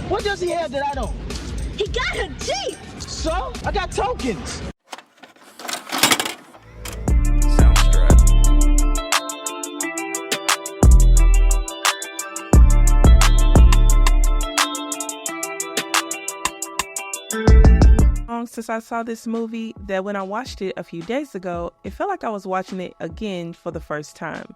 What does he have that I don't? He got a Jeep! So? I got tokens. Since I saw this movie that when I watched it a few days ago, it felt like I was watching it again for the first time.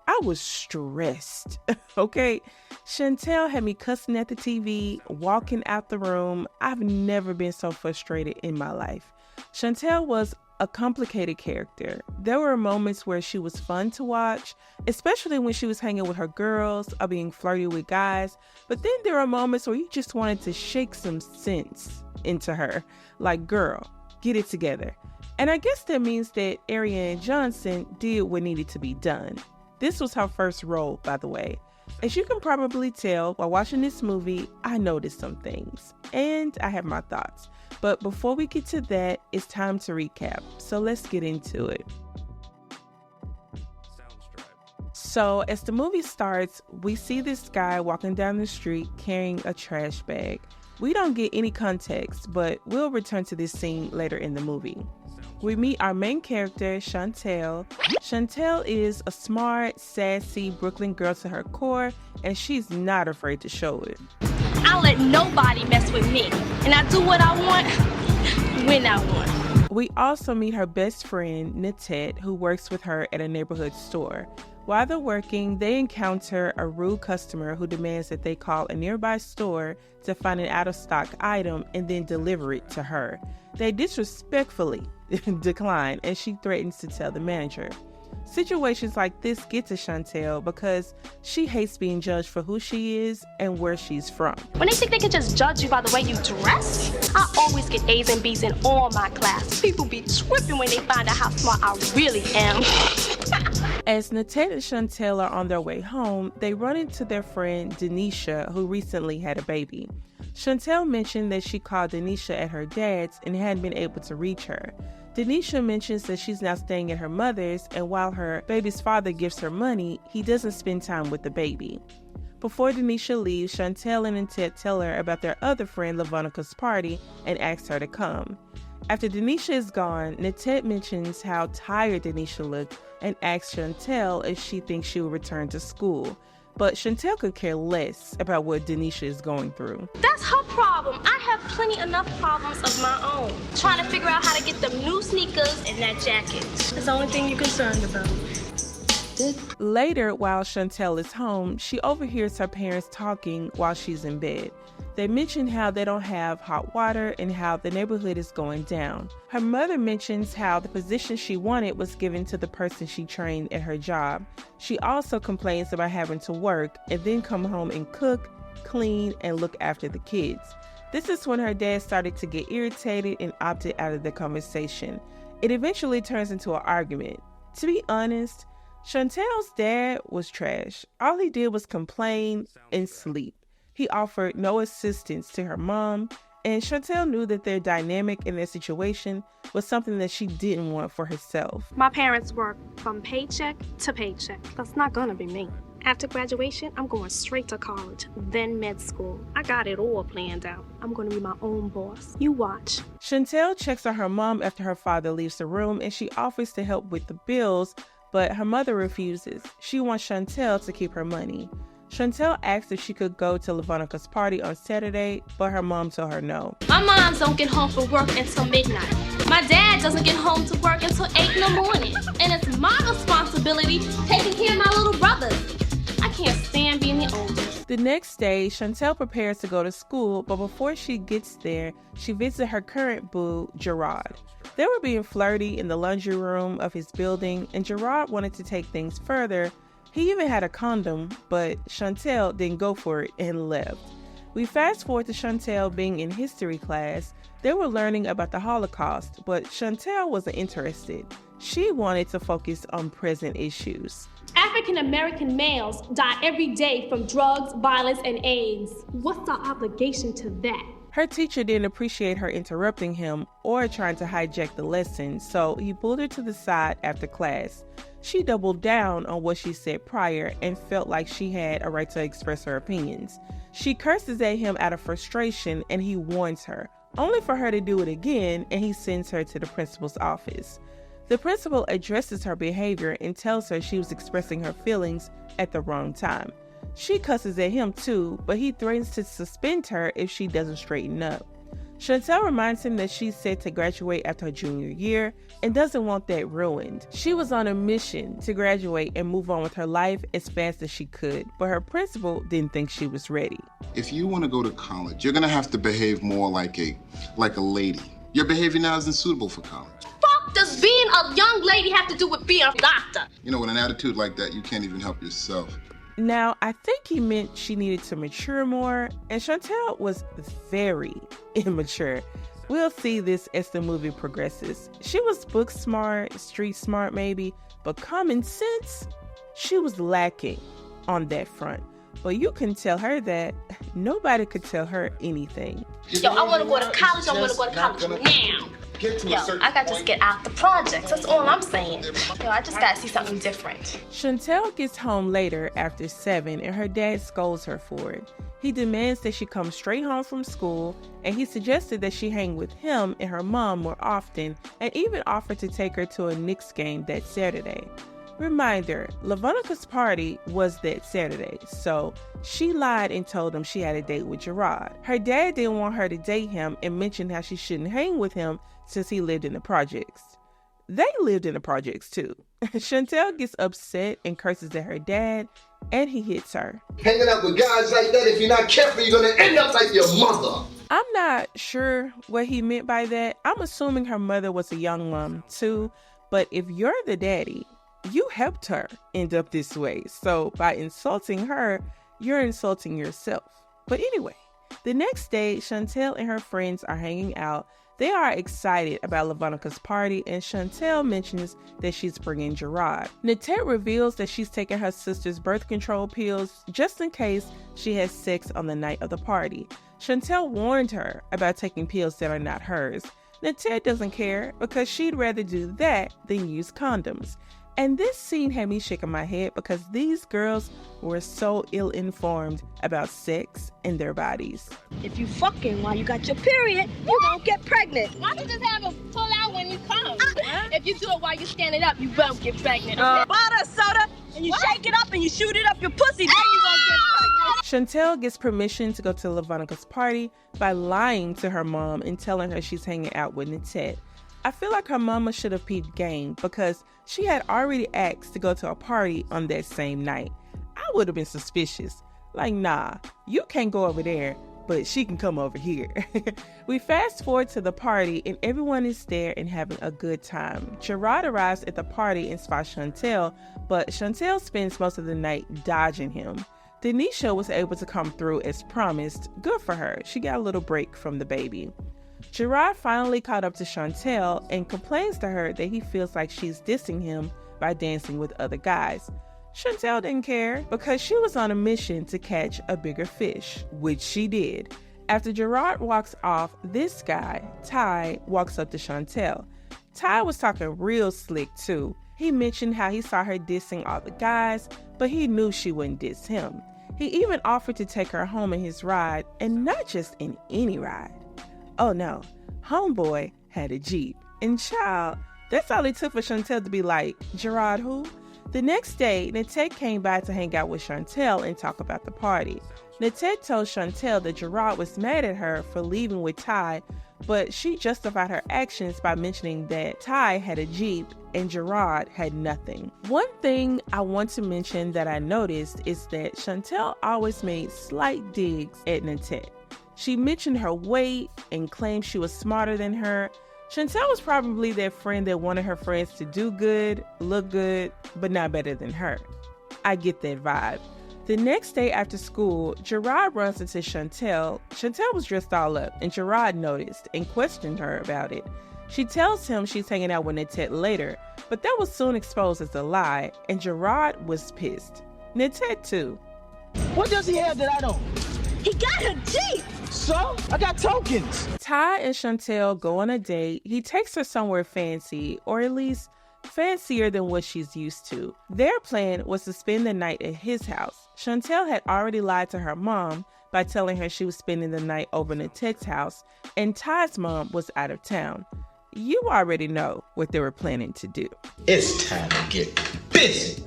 I was stressed, okay? Chantel had me cussing at the TV, walking out the room. I've never been so frustrated in my life. Chantel was a complicated character. There were moments where she was fun to watch, especially when she was hanging with her girls or being flirty with guys. But then there were moments where you just wanted to shake some sense into her. Like, girl, get it together. And I guess that means that Ariana Johnson did what needed to be done. This was her first role, by the way. As you can probably tell while watching this movie, I noticed some things, and I have my thoughts. But before we get to that, it's time to recap. So let's get into it. So as the movie starts, we see this guy walking down the street carrying a trash bag. We don't get any context, but we'll return to this scene later in the movie. We meet our main character, Chantel. Chantel is a smart, sassy Brooklyn girl to her core, and she's not afraid to show it. I let nobody mess with me, and I do what I want, when I want. We also meet her best friend, Natet, who works with her at a neighborhood store. While they're working, they encounter a rude customer who demands that they call a nearby store to find an out-of-stock item and then deliver it to her. They disrespectfully decline, and she threatens to tell the manager. Situations like this get to Chantel because she hates being judged for who she is and where she's from. When they think they can just judge you by the way you dress, I always get A's and B's in all my classes. People be tripping when they find out how smart I really am. As Natet and Chantel are on their way home, they run into their friend Denisha, who recently had a baby. Chantel mentioned that she called Denisha at her dad's and hadn't been able to reach her. Denisha mentions that she's now staying at her mother's, and while her baby's father gives her money, he doesn't spend time with the baby. Before Denisha leaves, Chantel and Natet tell her about their other friend Lavonica's party and ask her to come. After Denisha is gone, Natet mentions how tired Denisha looked and asks Chantel if she thinks she will return to school. But Chantel could care less about what Denisha is going through. That's her problem. I have plenty enough problems of my own. Trying to figure out how to get them new sneakers and that jacket. That's the only thing you're concerned about. Later, while Chantel is home, she overhears her parents talking while she's in bed. They mention how they don't have hot water and how the neighborhood is going down. Her mother mentions how the position she wanted was given to the person she trained at her job. She also complains about having to work and then come home and cook, clean, and look after the kids. This is when her dad started to get irritated and opted out of the conversation. It eventually turns into an argument. To be honest, Chantel's dad was trash. All he did was complain and sleep. He offered no assistance to her mom, and Chantel knew that their dynamic in their situation was something that she didn't want for herself. My parents work from paycheck to paycheck. That's not gonna be me. After graduation, I'm going straight to college, then med school. I got it all planned out. I'm gonna be my own boss. You watch. Chantel checks on her mom after her father leaves the room, and she offers to help with the bills, but her mother refuses. She wants Chantel to keep her money. Chantel asked if she could go to Lavonica's party on Saturday, but her mom told her no. My mom don't get home from work until midnight. My dad doesn't get home to work until 8 in the morning. And it's my responsibility taking care of my little brothers. I can't stand being the oldest. The next day, Chantel prepares to go to school, but before she gets there, she visits her current boo, Gerard. They were being flirty in the laundry room of his building, and Gerard wanted to take things further. He even had a condom, but Chantel didn't go for it and left. We fast forward to Chantel being in history class. They were learning about the Holocaust, but Chantel wasn't interested. She wanted to focus on present issues. African American males die every day from drugs, violence, and AIDS. What's our obligation to that? Her teacher didn't appreciate her interrupting him or trying to hijack the lesson, so he pulled her to the side after class. She doubled down on what she said prior and felt like she had a right to express her opinions. She curses at him out of frustration and he warns her, only for her to do it again, and he sends her to the principal's office. The principal addresses her behavior and tells her she was expressing her feelings at the wrong time. She cusses at him too, but he threatens to suspend her if she doesn't straighten up. Chantel reminds him that she's set to graduate after her junior year and doesn't want that ruined. She was on a mission to graduate and move on with her life as fast as she could, but her principal didn't think she was ready. If you want to go to college, you're going to have to behave more like a lady. Your behavior now isn't suitable for college. Fuck does being a young lady have to do with being a doctor? You know, with an attitude like that, you can't even help yourself. Now, I think he meant she needed to mature more, and Chantel was very immature. We'll see this as the movie progresses. She was book smart, street smart maybe, but common sense, she was lacking on that front. But you can tell her that. Nobody could tell her anything. Yo, I want to go to college. I want to go to college now. Yo, I got to just get out the projects. That's all I'm saying. Yo, I just got to see something different. Chantel gets home later after 7 and her dad scolds her for it. He demands that she come straight home from school, and he suggested that she hang with him and her mom more often, and even offered to take her to a Knicks game that Saturday. Reminder, Lavonica's party was that Saturday, so she lied and told him she had a date with Gerard. Her dad didn't want her to date him and mentioned how she shouldn't hang with him since he lived in the projects. They lived in the projects too. Chantel gets upset and curses at her dad, and he hits her. Hanging out with guys like that, if you're not careful, you're gonna end up like your mother. I'm not sure what he meant by that. I'm assuming her mother was a young mom too, but if you're the daddy, you helped her end up this way. So by insulting her, you're insulting yourself. But anyway, the next day, Chantel and her friends are hanging out. They are excited about Lavonica's party, and Chantel mentions that she's bringing Gerard. Natette reveals that she's taking her sister's birth control pills just in case she has sex on the night of the party. Chantel warned her about taking pills that are not hers. Natette doesn't care because she'd rather do that than use condoms. And this scene had me shaking my head because these girls were so ill-informed about sex and their bodies. If you fucking while you got your period, you don't get pregnant. Why don't you just have a pull out when you come? If you do it while you're standing up, you won't get pregnant. Water, soda, and you shake it up and you shoot it up your pussy, then you gonna get pregnant. Chantel gets permission to go to Lavonica's party by lying to her mom and telling her she's hanging out with Natette. I feel like her mama should have peeped game because she had already asked to go to a party on that same night. I would have been suspicious. Like, nah, you can't go over there, but she can come over here. We fast forward to the party and everyone is there and having a good time. Gerard arrives at the party and spots Chantel, but Chantel spends most of the night dodging him. Denisha was able to come through as promised. Good for her. She got a little break from the baby. Gerard finally caught up to Chantel and complains to her that he feels like she's dissing him by dancing with other guys. Chantel didn't care because she was on a mission to catch a bigger fish, which she did. After Gerard walks off, this guy, Ty, walks up to Chantel. Ty was talking real slick too. He mentioned how he saw her dissing all the guys, but he knew she wouldn't diss him. He even offered to take her home in his ride, and not just in any ride. Oh no, homeboy had a Jeep. And child, that's all it took for Chantel to be like, Gerard who? The next day, Natette came by to hang out with Chantel and talk about the party. Natette told Chantel that Gerard was mad at her for leaving with Ty, but she justified her actions by mentioning that Ty had a Jeep and Gerard had nothing. One thing I want to mention that I noticed is that Chantel always made slight digs at Natette. She mentioned her weight and claimed she was smarter than her. Chantel was probably that friend that wanted her friends to do good, look good, but not better than her. I get that vibe. The next day after school, Gerard runs into Chantel. Chantel was dressed all up, and Gerard noticed and questioned her about it. She tells him she's hanging out with Natette later, but that was soon exposed as a lie, and Gerard was pissed. Natette too. What does he have that I don't? He got a Jeep. So, I got tokens. Ty and Chantel go on a date. He takes her somewhere fancy, or at least fancier than what she's used to. Their plan was to spend the night at his house. Chantel had already lied to her mom by telling her she was spending the night over at Ted's house, and Ty's mom was out of town. You already know what they were planning to do. It's time to get busy.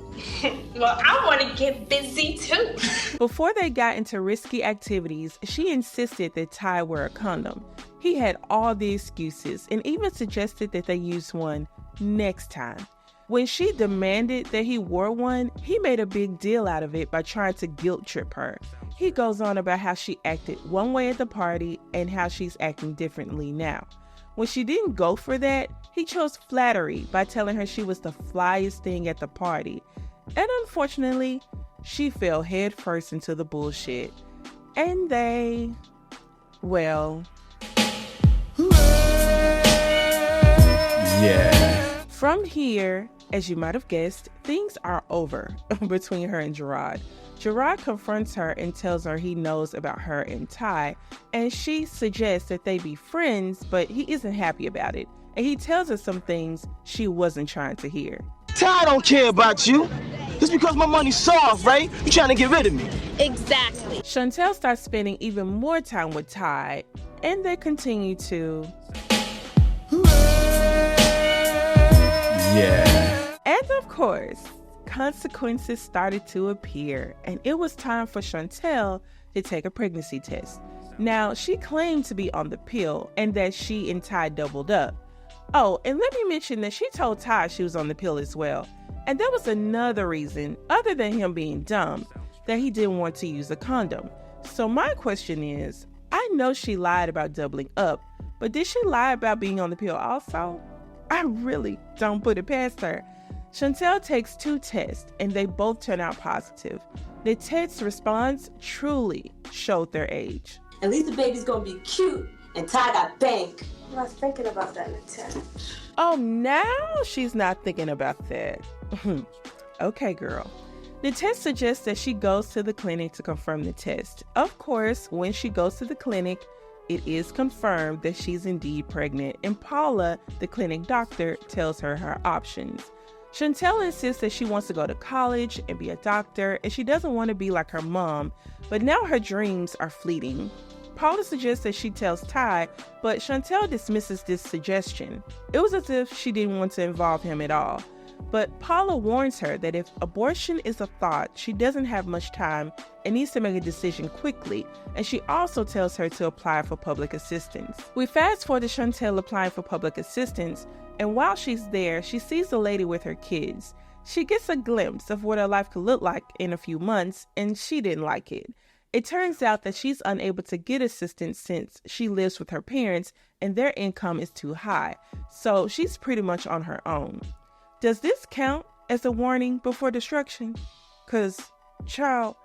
Well, I want to get busy too. Before they got into risky activities, she insisted that Ty wear a condom. He had all the excuses and even suggested that they use one next time. When she demanded that he wore one, he made a big deal out of it by trying to guilt trip her. He goes on about how she acted one way at the party and how she's acting differently now. When she didn't go for that, he chose flattery by telling her she was the flyest thing at the party. And unfortunately, she fell headfirst into the bullshit. And they, well... Yeah. From here, as you might have guessed, things are over between her and Gerard. Gerard confronts her and tells her he knows about her and Ty, and she suggests that they be friends, but he isn't happy about it. And he tells her some things she wasn't trying to hear. Ty don't care about you. Just because my money's soft, right? You trying to get rid of me. Exactly. Chantel starts spending even more time with Ty, and they continue to... Yeah. And of course, consequences started to appear, and it was time for Chantel to take a pregnancy test. Now, she claimed to be on the pill and that she and Ty doubled up. Oh, and let me mention that she told Ty she was on the pill as well. And that was another reason, other than him being dumb, that he didn't want to use a condom. So my question is, I know she lied about doubling up, but did she lie about being on the pill also? I really don't put it past her. Chantel takes 2 tests, and they both turn out positive. The test response truly showed their age. At least the baby's gonna be cute and Ty got bank. I was thinking about that in the test. Oh, now she's not thinking about that. Okay, girl. The test suggests that she goes to the clinic to confirm the test. Of course, when she goes to the clinic, it is confirmed that she's indeed pregnant, and Paula, the clinic doctor, tells her her options. Chantel insists that she wants to go to college and be a doctor, and she doesn't want to be like her mom, but now her dreams are fleeting. Paula suggests that she tells Ty, but Chantel dismisses this suggestion. It was as if she didn't want to involve him at all. But Paula warns her that if abortion is a thought, she doesn't have much time and needs to make a decision quickly, and she also tells her to apply for public assistance. We fast forward to Chantel applying for public assistance, and while she's there, she sees the lady with her kids. She gets a glimpse of what her life could look like in a few months, and she didn't like it. It turns out that she's unable to get assistance since she lives with her parents and their income is too high, so she's pretty much on her own. Does this count as a warning before destruction? Cause, child,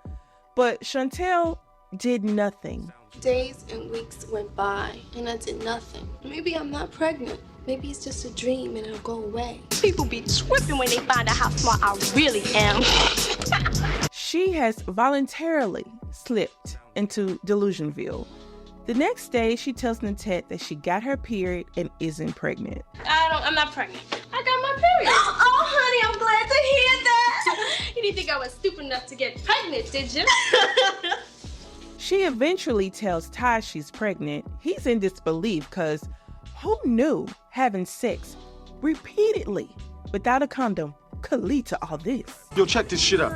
but Chantel did nothing. Days and weeks went by and I did nothing. Maybe I'm not pregnant. Maybe it's just a dream and it'll go away. People be tripping when they find out how smart I really am. She has voluntarily slipped into Delusionville. The next day, she tells Nanette that she got her period and isn't pregnant. I'm not pregnant. I got my period. Oh, honey, I'm glad to hear that. You didn't think I was stupid enough to get pregnant, did you? She eventually tells Ty she's pregnant. He's in disbelief because who knew having sex repeatedly without a condom could lead to all this? Yo, check this shit out.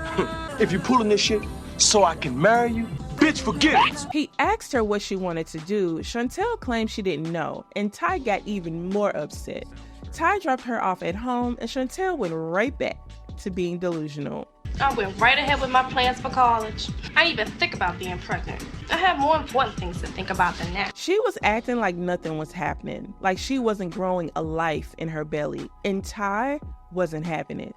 If you pulling this shit so I can marry you, bitch, forget it. He asked her what she wanted to do. Chantel claimed she didn't know, and Ty got even more upset. Ty dropped her off at home, and Chantel went right back to being delusional. I went right ahead with my plans for college. I didn't even think about being pregnant. I have more important things to think about than that. She was acting like nothing was happening, like she wasn't growing a life in her belly, and Ty wasn't having it.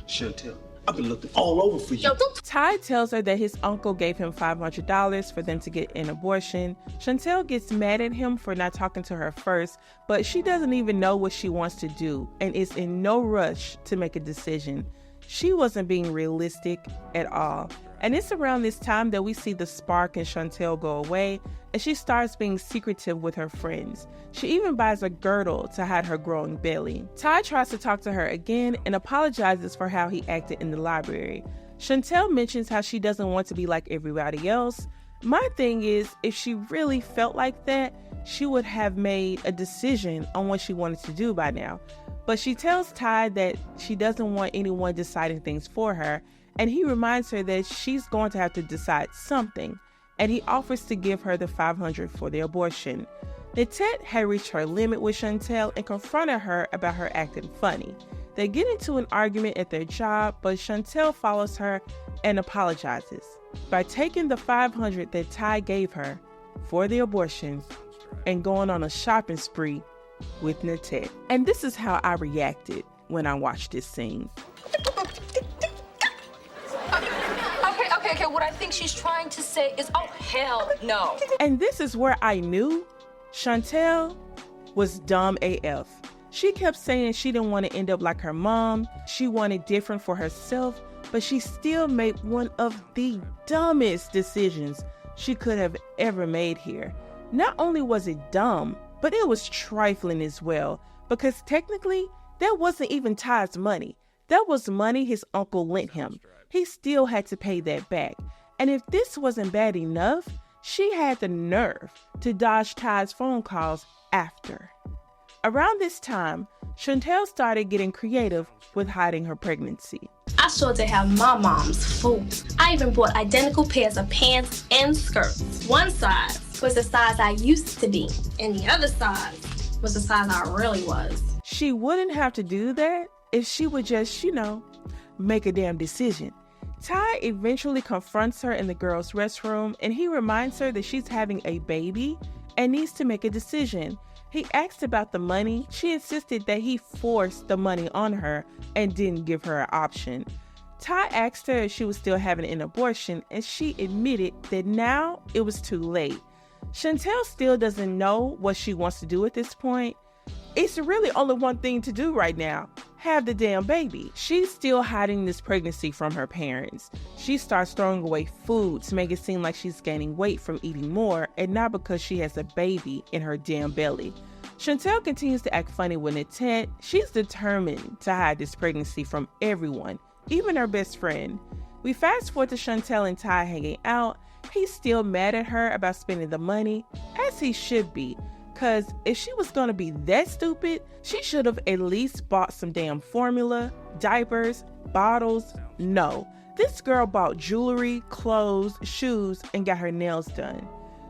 Chantel, I've been looking all over for you. Yo, don't Ty tells her that his uncle gave him $500 for them to get an abortion. Chantel gets mad at him for not talking to her first, but she doesn't even know what she wants to do and is in no rush to make a decision. She wasn't being realistic at all. And it's around this time that we see the spark in Chantel go away, and she starts being secretive with her friends. She even buys a girdle to hide her growing belly. Ty tries to talk to her again and apologizes for how he acted in the library. Chantel mentions how she doesn't want to be like everybody else. My thing is, if she really felt like that, she would have made a decision on what she wanted to do by now. But she tells Ty that she doesn't want anyone deciding things for her, and he reminds her that she's going to have to decide something, and he offers to give her the $500 for the abortion. Natette had reached her limit with Chantel and confronted her about her acting funny. They get into an argument at their job, but Chantel follows her and apologizes by taking the $500 that Ty gave her for the abortion and going on a shopping spree with Natette. And this is how I reacted when I watched this scene. Okay, what I think she's trying to say is, oh, hell no. And this is where I knew Chantel was dumb AF. She kept saying she didn't want to end up like her mom. She wanted different for herself, but she still made one of the dumbest decisions she could have ever made here. Not only was it dumb, but it was trifling as well, because technically, that wasn't even Ty's money. That was money his uncle lent him. He still had to pay that back. And if this wasn't bad enough, she had the nerve to dodge Ty's phone calls after. Around this time, Chantel started getting creative with hiding her pregnancy. I sure did have my mom's food. I even bought identical pairs of pants and skirts. One size was the size I used to be, and the other size was the size I really was. She wouldn't have to do that if she would just, make a damn decision. Ty eventually confronts her in the girls' restroom, and he reminds her that she's having a baby and needs to make a decision. He asked about the money. She insisted that he forced the money on her and didn't give her an option. Ty asked her if she was still having an abortion, and she admitted that now it was too late. Chantel still doesn't know what she wants to do at this point. It's really only one thing to do right now: have the damn baby. She's still hiding this pregnancy from her parents. She starts throwing away food to make it seem like she's gaining weight from eating more, and not because she has a baby in her damn belly. Chantel continues to act funny with Natette. She's determined to hide this pregnancy from everyone, even her best friend. We fast forward to Chantel and Ty hanging out. He's still mad at her about spending the money, as he should be. Because if she was going to be that stupid, she should have at least bought some damn formula, diapers, bottles. No, this girl bought jewelry, clothes, shoes, and got her nails done.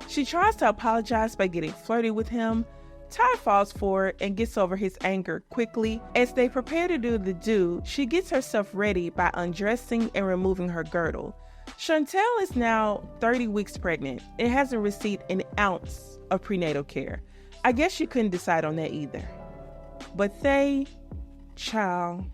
She tries to apologize by getting flirty with him. Ty falls for it and gets over his anger quickly. As they prepare to do the do, she gets herself ready by undressing and removing her girdle. Chantel is now 30 weeks pregnant and hasn't received an ounce of prenatal care. I guess she couldn't decide on that either. But child.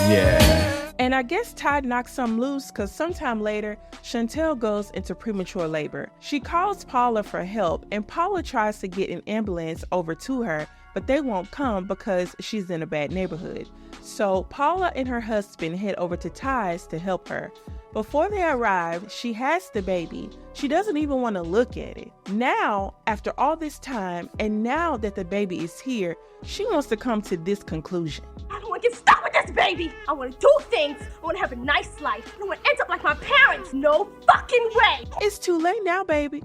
Yeah. And I guess Ty knocked some loose because sometime later, Chantel goes into premature labor. She calls Paula for help, and Paula tries to get an ambulance over to her, but they won't come because she's in a bad neighborhood. So Paula and her husband head over to Ty's to help her. Before they arrive, she has the baby. She doesn't even want to look at it. Now, after all this time, and now that the baby is here, she wants to come to this conclusion. I don't want to get stuck with this baby. I want to do things. I want to have a nice life. I don't want to end up like my parents. No fucking way. It's too late now, baby.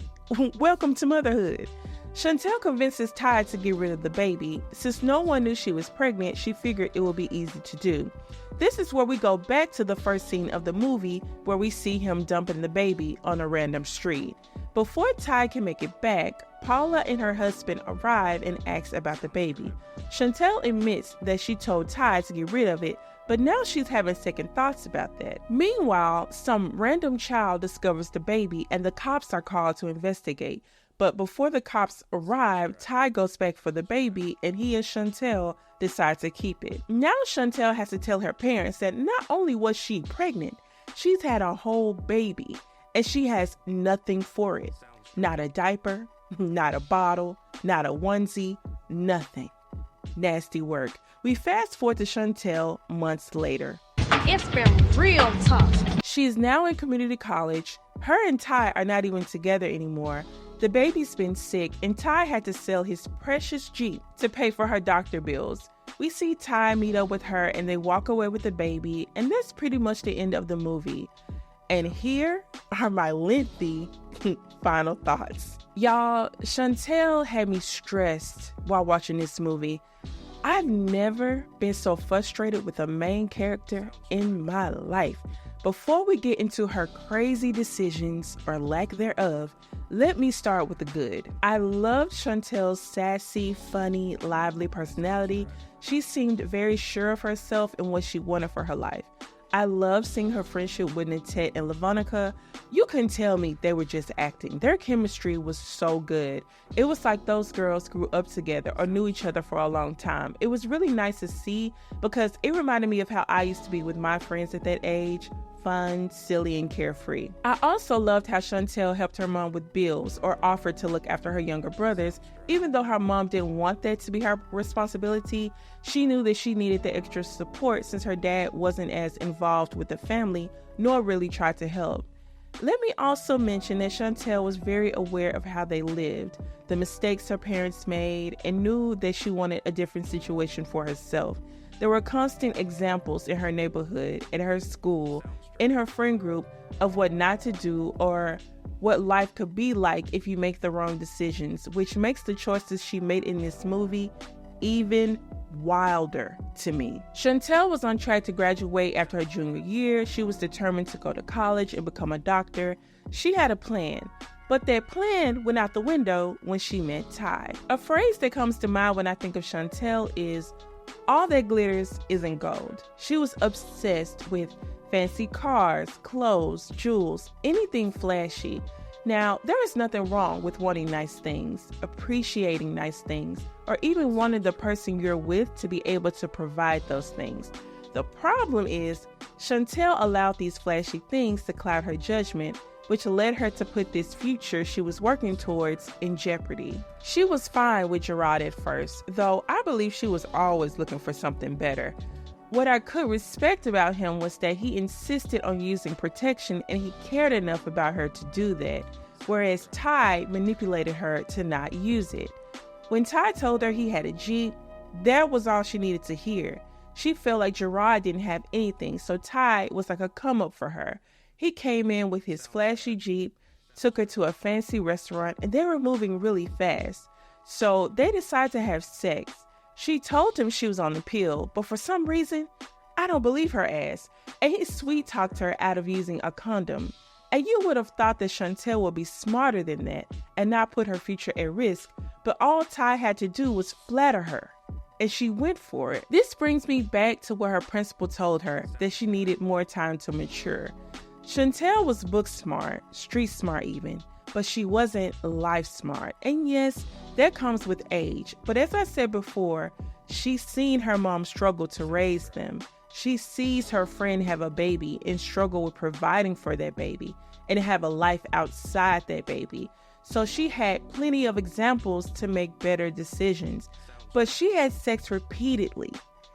Welcome to motherhood. Chantel convinces Ty to get rid of the baby. Since no one knew she was pregnant, she figured it would be easy to do. This is where we go back to the first scene of the movie where we see him dumping the baby on a random street. Before Ty can make it back, Paula and her husband arrive and ask about the baby. Chantel admits that she told Ty to get rid of it, but now she's having second thoughts about that. Meanwhile, some random child discovers the baby and the cops are called to investigate. But before the cops arrive, Ty goes back for the baby and he and Chantel decide to keep it. Now Chantel has to tell her parents that not only was she pregnant, she's had a whole baby and she has nothing for it. Not a diaper, not a bottle, not a onesie, nothing. Nasty work. We fast forward to Chantel months later. It's been real tough. She's now in community college. Her and Ty are not even together anymore. The baby's been sick, and Ty had to sell his precious Jeep to pay for her doctor bills. We see Ty meet up with her, and they walk away with the baby, and that's pretty much the end of the movie. And here are my lengthy final thoughts. Y'all, Chantel had me stressed while watching this movie. I've never been so frustrated with a main character in my life. Before we get into her crazy decisions or lack thereof, let me start with the good. I loved Chantel's sassy, funny, lively personality. She seemed very sure of herself and what she wanted for her life. I loved seeing her friendship with Nitette and Lavonica. You couldn't tell me they were just acting. Their chemistry was so good. It was like those girls grew up together or knew each other for a long time. It was really nice to see because it reminded me of how I used to be with my friends at that age. Fun, silly, and carefree. I also loved how Chantel helped her mom with bills or offered to look after her younger brothers. Even though her mom didn't want that to be her responsibility, she knew that she needed the extra support since her dad wasn't as involved with the family, nor really tried to help. Let me also mention that Chantel was very aware of how they lived, the mistakes her parents made, and knew that she wanted a different situation for herself. There were constant examples in her neighborhood, at her school, in her friend group of what not to do or what life could be like if you make the wrong decisions, which makes the choices she made in this movie even wilder to me. Chantel was on track to graduate after her junior year. She was determined to go to college and become a doctor. She had a plan, but that plan went out the window when she met Ty. A phrase that comes to mind when I think of Chantel is, all that glitters isn't gold. She was obsessed with fancy cars, clothes, jewels, anything flashy. Now, there is nothing wrong with wanting nice things, appreciating nice things, or even wanting the person you're with to be able to provide those things. The problem is, Chantel allowed these flashy things to cloud her judgment, which led her to put this future she was working towards in jeopardy. She was fine with Gerard at first, though I believe she was always looking for something better. What I could respect about him was that he insisted on using protection and he cared enough about her to do that, whereas Ty manipulated her to not use it. When Ty told her he had a Jeep, that was all she needed to hear. She felt like Gerard didn't have anything, so Ty was like a come-up for her. He came in with his flashy Jeep, took her to a fancy restaurant, and they were moving really fast. So they decided to have sex. She told him she was on the pill, but for some reason, I don't believe her ass. And he sweet-talked her out of using a condom. And you would have thought that Chantel would be smarter than that and not put her future at risk, but all Ty had to do was flatter her. And she went for it. This brings me back to what her principal told her, that she needed more time to mature. Chantel was book smart, street smart even, but she wasn't life smart. And yes, that comes with age. But as I said before, she's seen her mom struggle to raise them. She sees her friend have a baby and struggle with providing for that baby and have a life outside that baby. So she had plenty of examples to make better decisions. But she had sex repeatedly.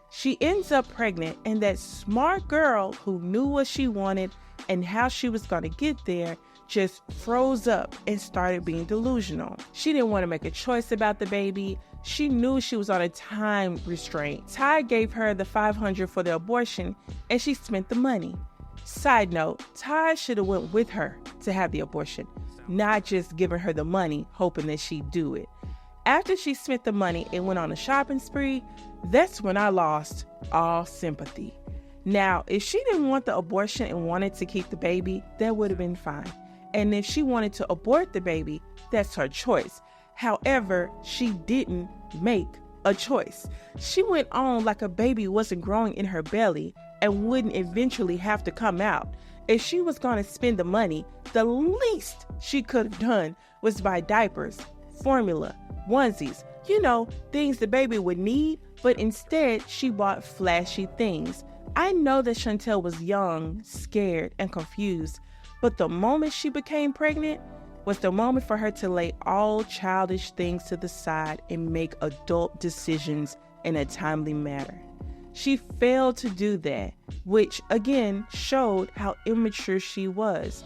She ends up pregnant, and that smart girl who knew what she wanted and how she was going to get there just froze up and started being delusional. She didn't want to make a choice about the baby. She knew she was on a time restraint. Ty gave her the $500 for the abortion, and she spent the money. Side note, Ty should have went with her to have the abortion, not just giving her the money, hoping that she'd do it. After she spent the money and went on a shopping spree, that's when I lost all sympathy. Now, if she didn't want the abortion and wanted to keep the baby, that would have been fine. And if she wanted to abort the baby, that's her choice. However, she didn't make a choice. She went on like a baby wasn't growing in her belly and wouldn't eventually have to come out. If she was going to spend the money, the least she could have done was buy diapers, formula, onesies, things the baby would need, but instead she bought flashy things. I know that Chantel was young, scared, and confused, but the moment she became pregnant was the moment for her to lay all childish things to the side and make adult decisions in a timely manner. She failed to do that, which again showed how immature she was.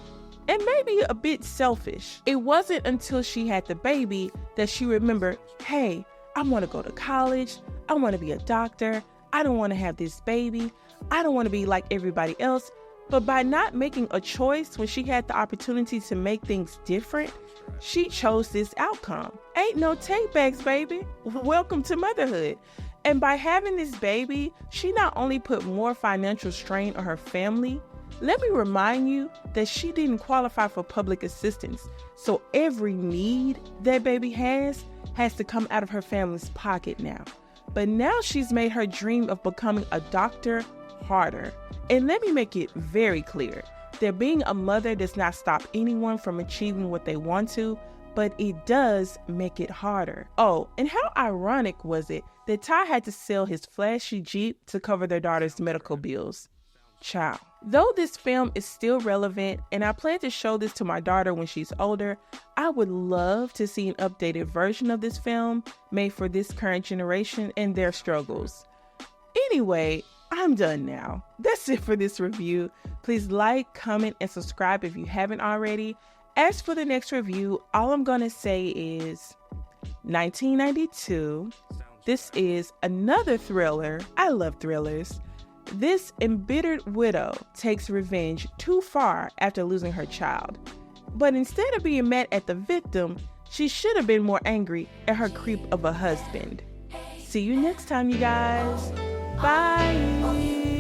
And maybe a bit selfish. It wasn't until she had the baby that she remembered, hey, I want to go to college. I want to be a doctor. I don't want to have this baby. I don't want to be like everybody else. But by not making a choice when she had the opportunity to make things different, she chose this outcome. Ain't no take backs, baby. Welcome to motherhood. And by having this baby, she not only put more financial strain on her family, let me remind you that she didn't qualify for public assistance. So every need that baby has to come out of her family's pocket now. But now she's made her dream of becoming a doctor harder. And let me make it very clear that being a mother does not stop anyone from achieving what they want to, but it does make it harder. Oh, and how ironic was it that Ty had to sell his flashy Jeep to cover their daughter's medical bills? Ciao. Though this film is still relevant and I plan to show this to my daughter when she's older, I would love to see an updated version of this film made for this current generation and their struggles. Anyway, I'm done now. That's it for this review. Please like, comment, and subscribe if you haven't already. As for the next review, all I'm gonna say is 1992. This is another thriller. I love thrillers. This embittered widow takes revenge too far after losing her child. But instead of being mad at the victim, she should have been more angry at her creep of a husband. See you next time, you guys. Bye.